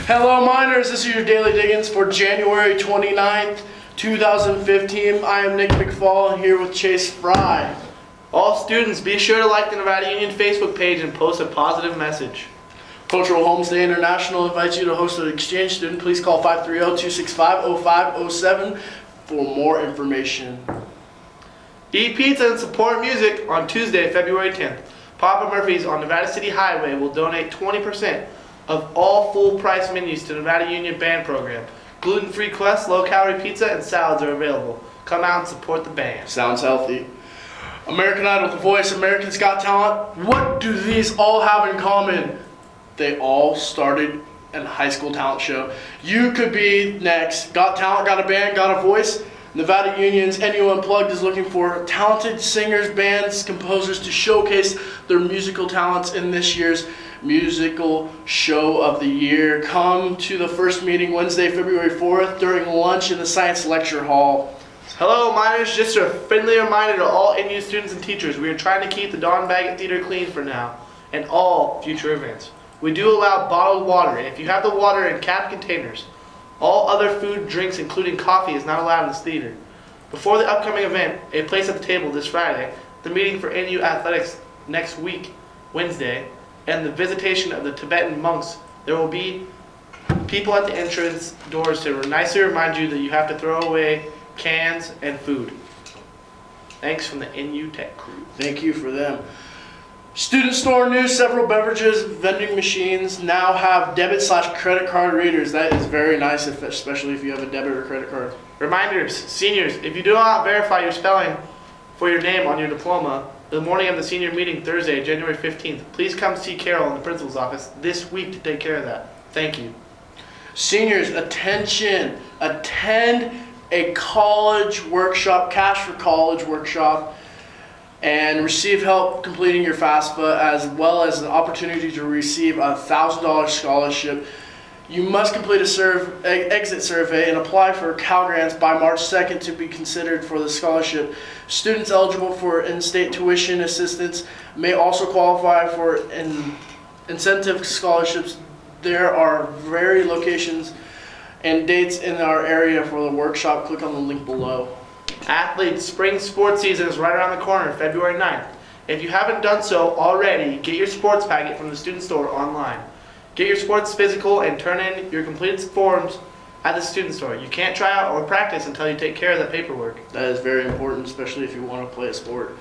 Hello Miners, this is your Daily Diggins for January 29th, 2015. I am Nick McFall here with Chase Fry. All students, be sure to like the Nevada Union Facebook page and post a positive message. Cultural Homestay International invites you to host an exchange student. Please call 530-265-0507 for more information. Eat pizza and support music on Tuesday, February 10th. Papa Murphy's on Nevada City Highway will donate 20% of all full-price menus to Nevada Union Band Program. Gluten-free crust, low-calorie pizza, and salads are available. Come out and support the band. Sounds healthy. American Idol, The Voice, America's Got Talent. What do these all have in common? They all started in a high school talent show. You could be next. Got talent, got a band, got a voice? Nevada Union's NU Unplugged is looking for talented singers, bands, composers to showcase their musical talents in this year's musical show of the year. Come to the first meeting Wednesday, February 4th during lunch in the Science Lecture Hall. Hello Miners, just a friendly reminder to all NU students and teachers, we are trying to keep the Don Baggett Theater clean for now and all future events. We do allow bottled water, and if you have the water in capped containers, all other food, drinks, including coffee, is not allowed in this theater. Before the upcoming event, a place at the table this Friday, the meeting for NU Athletics next week, Wednesday, and the visitation of the Tibetan monks, there will be people at the entrance doors to nicely remind you that you have to throw away cans and food. Thanks from the NU Tech crew. Thank you for them. Student store news, several beverages, vending machines now have debit/credit card readers. That is very nice, especially if you have a debit or credit card. Reminders, seniors, if you do not verify your spelling for your name on your diploma, the morning of the senior meeting Thursday, January 15th, please come see Carol in the principal's office this week to take care of that. Thank you. Seniors, attention, attend a college workshop, Cash for College workshop, and receive help completing your FAFSA, as well as an opportunity to receive a $1,000 scholarship. You must complete a exit survey and apply for Cal Grants by March 2nd to be considered for the scholarship. Students eligible for in-state tuition assistance may also qualify for incentive scholarships. There are various locations and dates in our area for the workshop. Click on the link below. Athletes, spring sports season is right around the corner, February 9th. If you haven't done so already, get your sports packet from the student store online. Get your sports physical and turn in your completed forms at the student store. You can't try out or practice until you take care of that paperwork. That is very important, especially if you want to play a sport.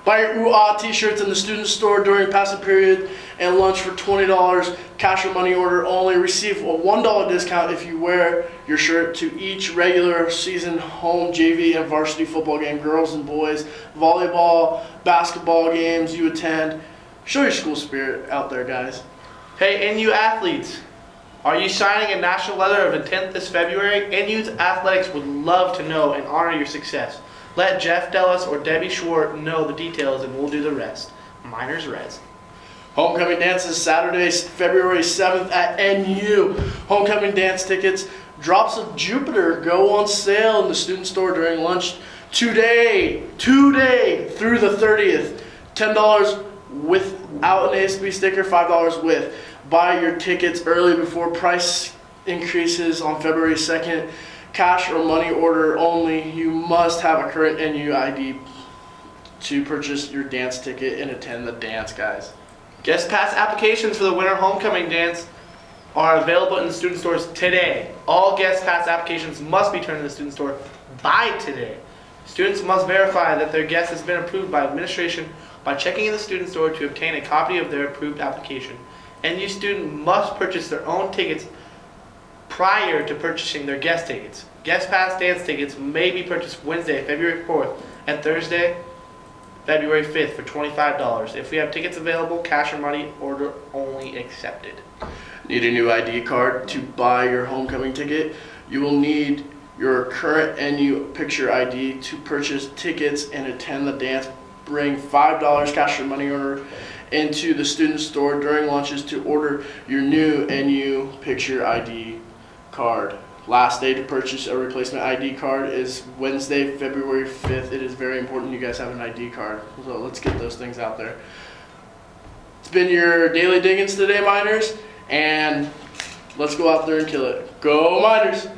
Buy your ooh-ah t-shirts in the student store during passing period and lunch for $20, cash or money order only. Receive a $1 discount if you wear your shirt to each regular season home JV and varsity football game, girls and boys, volleyball, basketball games you attend. Show your school spirit out there, guys. Hey NU athletes, are you signing a national letter of intent this February? NU's athletics would love to know and honor your success. Let Jeff Dellis or Debbie Schwartz know the details and we'll do the rest. Miners Reds. Homecoming dance is Saturday, February 7th at NU. Homecoming dance tickets, Drops of Jupiter, go on sale in the student store during lunch today through the 30th. $10 without an ASB sticker, $5 with. Buy your tickets early before price increases on February 2nd. Cash or money order only. You must have a current NU ID to purchase your dance ticket and attend the dance, guys. Guest pass applications for the winter homecoming dance are available in the student stores today. All guest pass applications must be turned in the student store by today. Students must verify that their guest has been approved by administration by checking in the student store to obtain a copy of their approved application. NU student must purchase their own tickets prior to purchasing their guest tickets. Guest pass dance tickets may be purchased Wednesday, February 4th and Thursday, February 5th for $25. If we have tickets available, cash or money order only accepted. Need a new ID card to buy your homecoming ticket? You will need your current NU picture ID to purchase tickets and attend the dance. Bring $5 cash or money order into the student store during lunches to order your new NU picture ID card. Last day to purchase a replacement ID card is Wednesday, February 5th. It is very important you guys have an ID card. So let's get those things out there. It's been your daily diggins today, miners, and let's go out there and kill it. Go Miners!